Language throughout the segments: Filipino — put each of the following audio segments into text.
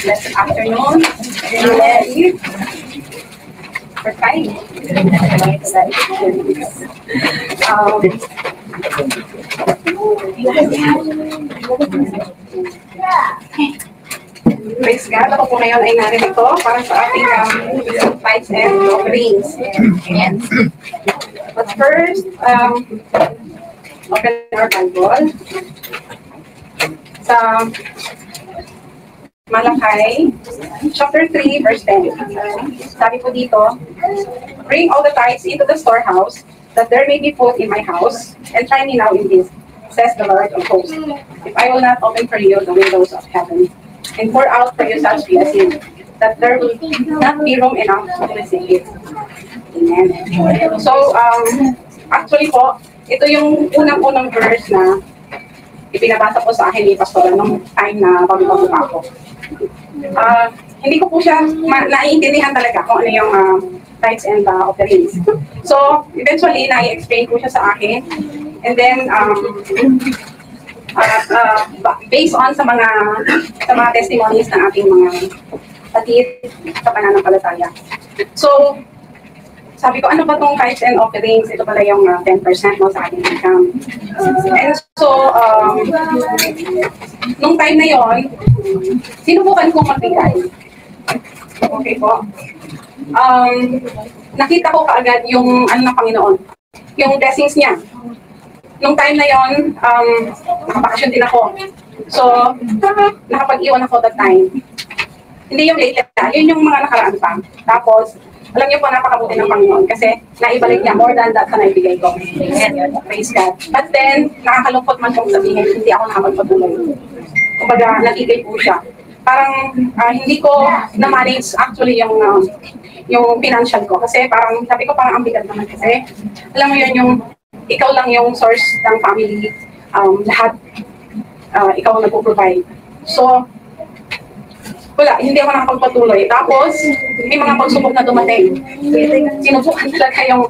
Let's afternoon. For time. Praise God, ako po ngayon ay narito para sa ating tithes and offerings. But first, open our Bible sa Malakay, chapter 3, verse 10. Sabi po dito, bring all the tithes into the storehouse, that there may be food in my house, and try me now in this, says the Lord of hosts, if I will not open for you the windows of heaven, and pour out for you such blessing, that there will not be room enough to receive it. Amen. So, actually po, ito yung unang-unang verse na ipinabasa po sa akin ni Pastor nung time na bago-bago pa ako. Hindi ko po siya naiintindihan talaga kung ano yung tithes and offerings. So, eventually, nai-explain ko siya sa akin. And then, based on sa mga testimonies ng ating mga patid sa pananampalataya. So, sabi ko, ano ba itong tithes and offerings? Ito pala yung 10% mo sa ating income. And so, nung time na yon, sinubukan kong magbigay. Okay po. Nakita ko kaagad yung ano ng Panginoon, yung blessings niya. Nung time na yon, nakabakasyon din ako. So, nakapag-iwan ako that time. Hindi yung late na, yun yung mga nakaraan pa. Tapos, alam niyo po, napakabuti ng Panginoon kasi naibalik niya more than that sa naibigay ko. Praise God. But then, nakakalungkot man kong sabihin, hindi ako nakapagpatuloy. Kumbaga, nagigay po siya. Parang hindi ko na-manage actually yung financial ko. Kasi parang, sabi ko parang ang bigat naman kasi. Alam mo yun, yung ikaw lang yung source ng family. Lahat, ikaw ang nagpo-provide. So, wala, hindi ako nakapagpatuloy. Tapos, may mga pagsubok na dumating. Sinubukan talaga yung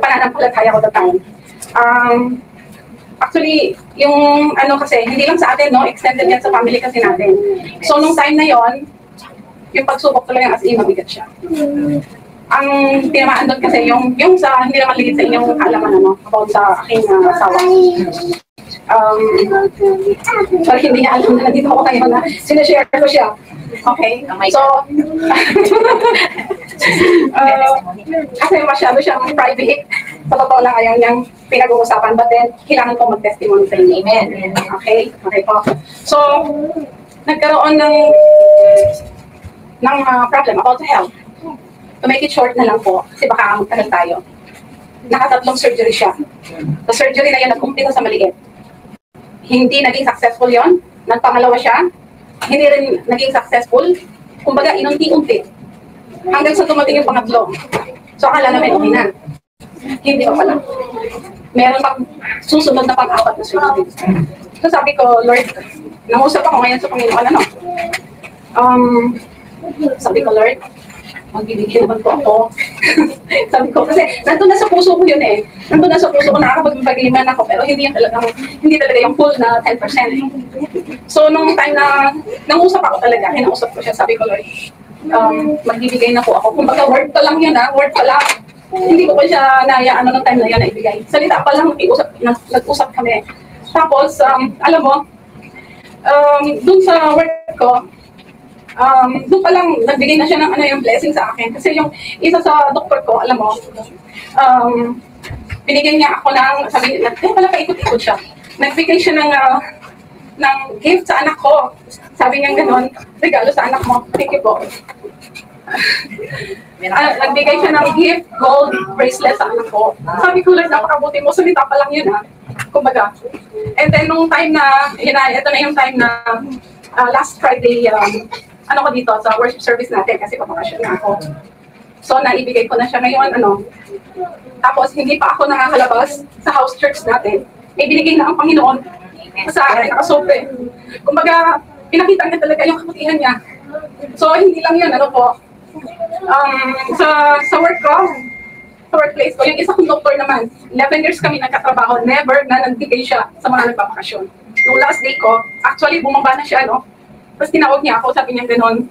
pananampalataya ko that time. Actually, yung ano kasi, hindi lang sa atin, no? Extended yan sa family kasi natin. So, nung time na yon, yung pagsubok talaga as in, mabigat siya. Ang tinamaan doon kasi, yung sa, hindi naman ligit sa inyong kalaman, ano, about sa aking asawa. Sorry, hindi niya alam na nandito ako kayo na sinashare ko siya. Okay? So, kasi masyado siyang private. Sa totoo lang, ayaw niyang pinag-uusapan. But then, kailangan ko mag-testimony sa inyo. Amen. Okay? Okay po. So, nagkaroon ng problem about the health. To make it short na lang po, kasi baka magtagal tayo. Nakatatlong surgery siya. The surgery na yun, nag-umpisa sa maliit. Hindi naging successful yon. Nagpangalawa siya. Hindi rin naging successful. Kumbaga, inunti-unti. Hanggang sa dumating yung pangatlo. So, akala namin okay na. Hindi pa pala. Meron pang susunod na pang-apat na surgery. So, sabi ko, Lord, nangusap ako ngayon sa Panginoon, ano? Sabi ko, Lord, magbibigay naman po ako. Sabi ko, kasi nandun na sa puso ko yun eh. Nandun na sa puso ko, nakakapag-pag-iman ako, pero hindi talaga yung full na 10%. So, nung time na nangusap ako talaga, kinausap ko siya, sabi ko, Lord, magbibigay na po ako. Kung baka word pa lang yun word pa lang. Hindi ko pa siya nung time na yun na ibigay. Salita pa lang, nag-usap kami. Tapos, alam mo, dun sa work ko, doon pa lang, nagbigay na siya ng yung blessing sa akin. Kasi yung isa sa doktor ko, alam mo, binigyan niya ako ng, sabi niya, pala paikot-ikot siya. Nagbigay siya ng gift sa anak ko. Sabi niya gano'n, regalo sa anak mo. Thank you po. Nagbigay siya ng gift, gold bracelet sa anak ko. Sabi ko lang, napakabuti mo, salita pa lang yun kumbaga. And then nung time na, ito na yung time na last Friday, ano ko dito sa worship service natin kasi papakasyon na ako. So, naibigay ko na siya ngayon, Tapos, hindi pa ako nakakalabas sa house church natin. May binigay na ang Panginoon. sa akin, nakasobre. Kumbaga, pinakita niya talaga yung kabutihan niya. So, hindi lang yun, ano po. Sa work ko, sa workplace ko, yung isa kong doktor naman, 11 years kami nagkatrabaho, never na nagbigay siya sa mga nagbabakasyon. Nung last day ko, actually, bumaba na siya, no? Tapos tinawag niya ako, sabi niya gano'n,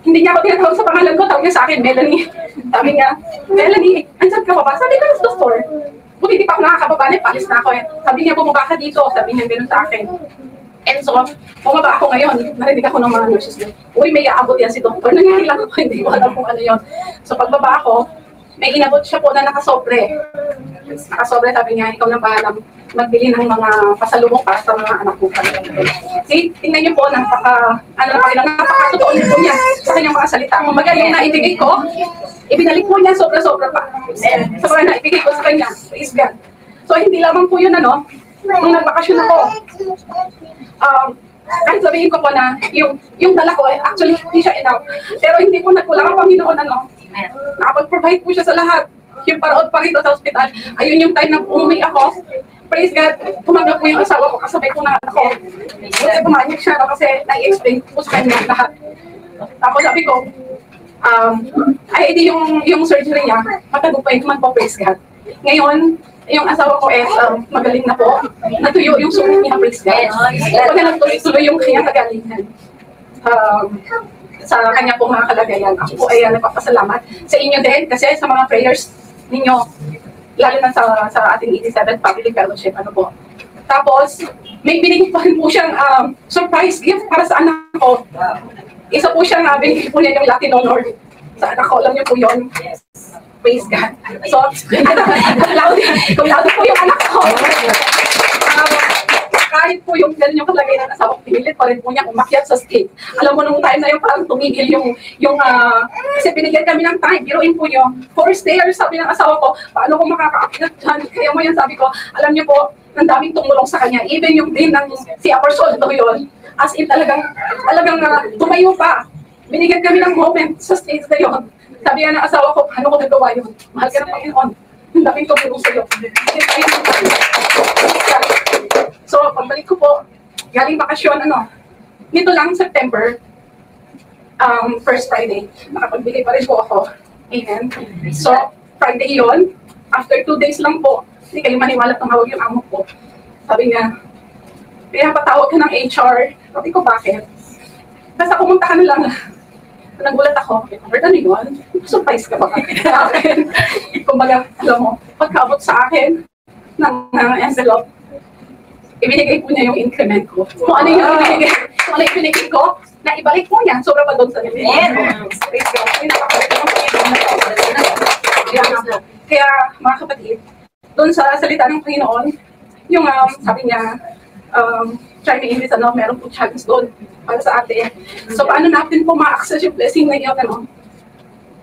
hindi niya ako tinatawag sa pangalan ko, tawag niya sa akin, Melanie. Sabi niya, Melanie, andyan ka ba ba? Sabi ko, nasa store. Buti di pa ako nakakababa, palis na ako eh. Sabi niya, bumaba ka dito, sabi niya gano'n sa akin. And so, bumaba ako ngayon, narinig ako ng mga nurses doon. Uy, may aabot yan si doktor. Nangyayang ako, hindi ko alam kung ano yun. So, pagbaba ako, may inabot siya po na nakasobre. Nakasobre, sabi niya, ikaw na ba magbili ng mga pasalubong para sa mga anak ko. See, tingnan niyo po, napakatotoo niyo po niya sa kanyang mga salita. Kumaga yung naibigay ko, ibinalik po niya sobra-sobra pa. Sobra na ibigay ko sa kanya, praise God. So, hindi lamang po yun, nung nagbakasyon ako, kahit sabihin ko po na yung dala ko, actually, hindi siya enough. Pero hindi po nagkulang ang Panginoon, nakapag-provide po siya sa lahat. Yung paraod pa rito sa ospital, ayun yung time na umuwi ako. Praise God, tumanggap po yung asawa ko, kasabay ko na ako. Kasi pumayag siya kasi nai-explain po sa kanya lahat. Tapos sabi ko, ay di yung surgery niya, matagumpay naman po, praise God. Ngayon, yung asawa ko magaling na po. Natuyo yung sulit niya, praise God. Pag nagtuloy-tuloy yung kanyang kagalingan. Sa kanya pong mga kalagayan. Ako po ay nagpapasalamat sa inyo din kasi sa mga prayers ninyo, lalo na sa ating 87th Family Fellowship. Tapos, may binigay pa rin po siyang surprise gift para sa anak ko. Isa po siyang binigay po niya yung Latin honor. Sa anak ko, alam niyo po yun. Praise God. So, kung loud po yung anak ko. Kahit po yung ganun yung kalagayan ng asawa ko, pinilit pa rin po niya umakyat sa skate. Alam mo, nung time na yung parang tumigil kasi binigyan kami ng time, biruin po niyo. 4 stairs, sabi ng asawa ko, paano ko makakaakyat dyan? Kaya mo yan, sabi ko, alam niyo po, ang daming tumulong sa kanya. Even yung din ng si Aporsol, ito yun. As in talagang tumayo pa. Binigyan kami ng moment sa stage na yun. Sabi nga ng asawa ko, paano ko nagawa yun? Mahal ka ng Panginoon. Ang daming tumulong sa'yo. So, pagbalik ko po, galing bakasyon, nito lang, September, first Friday, nakapagbigay pa rin po ako. Amen. So, Friday yon, after 2 days lang po, hindi kayo maniwala tumawag yung amo ko. Sabi niya, kaya patawag ka ng HR. Sabi ko, bakit? Basta pumunta ka na lang. Nagulat ako, ano yun? Surprise ka ba sa akin? Kumbaga, alam mo, pagkaabot sa akin ng envelope, ibinigay po niya yung increment ko. Kung ano yung ibinigay ko, na ibalik po niya, sobra pa doon sa nila. Kaya, mga kapatid, doon sa salita ng Panginoon, yung sabi niya, try me in this, meron po challenge doon para sa atin. So, paano natin po ma-access yung blessing na yun,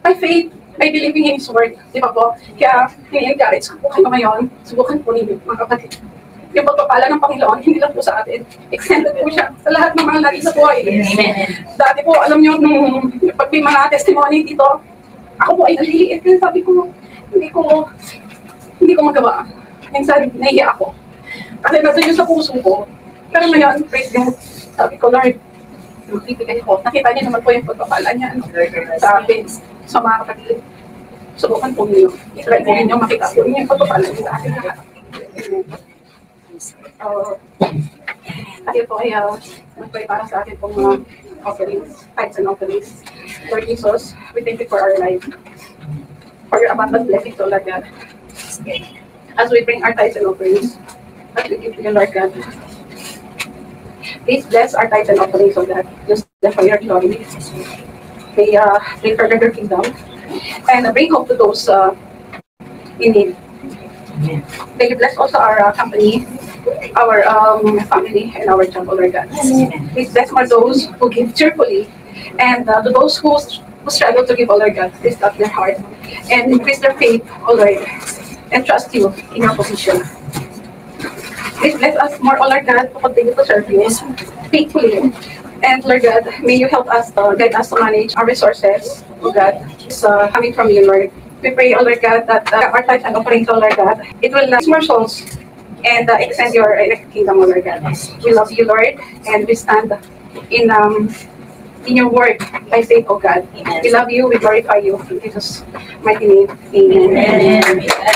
by faith, by believing in His Word. Di ba po? Kaya, ini-encourage ko po kayo ngayon, subukan po ninyo, mga kapatid. Yung pagpapala ng Panginoon, hindi lang po sa atin. Extended po siya sa lahat ng mga natin sa buhay. Dati po, alam nyo, nung pag may mga testimony dito, ako po ay naliliit. Kaya sabi ko, hindi ko magawa. Minsan, nahiya ako. Kasi nasa yun sa puso ko. Pero ngayon, praise God, sabi ko, Lord, magbibigay ko. Nakita niyo naman po yung pagpapala niya sa akin, sa mga kapatid. Subukan po niyo. I-try po ninyo makita po niyo yung pagpapala niyo sa akin. Tayo po ay nag-pray para sa akin pong mga offerings, tithes and offerings. Lord Jesus, we thank you for our life, for your abundant blessings, O Lord God. As we bring our tithes and offerings, as we give to you, Lord God, please bless our tithes and offerings, O God, just for your glory. May bring further your kingdom, and bring hope to those in need. May you bless also our company, our family, and our job, O Lord God. Please bless more those who give cheerfully, and to those who struggle to give, O Lord God, please touch their heart, and increase their faith, O Lord, and trust you in our position. Please bless us more, O Lord God, to continue to serve you faithfully. And Lord God, may you help us, guide us to manage our resources, O God, coming from you, Lord. We pray, O Lord God, that our tithes and offerings, O Lord God, it will more souls and extend your kingdom, O Lord God. We love you, Lord, and we stand in your word by faith, oh God. We love you, we glorify you. In Jesus' mighty name, amen. Amen.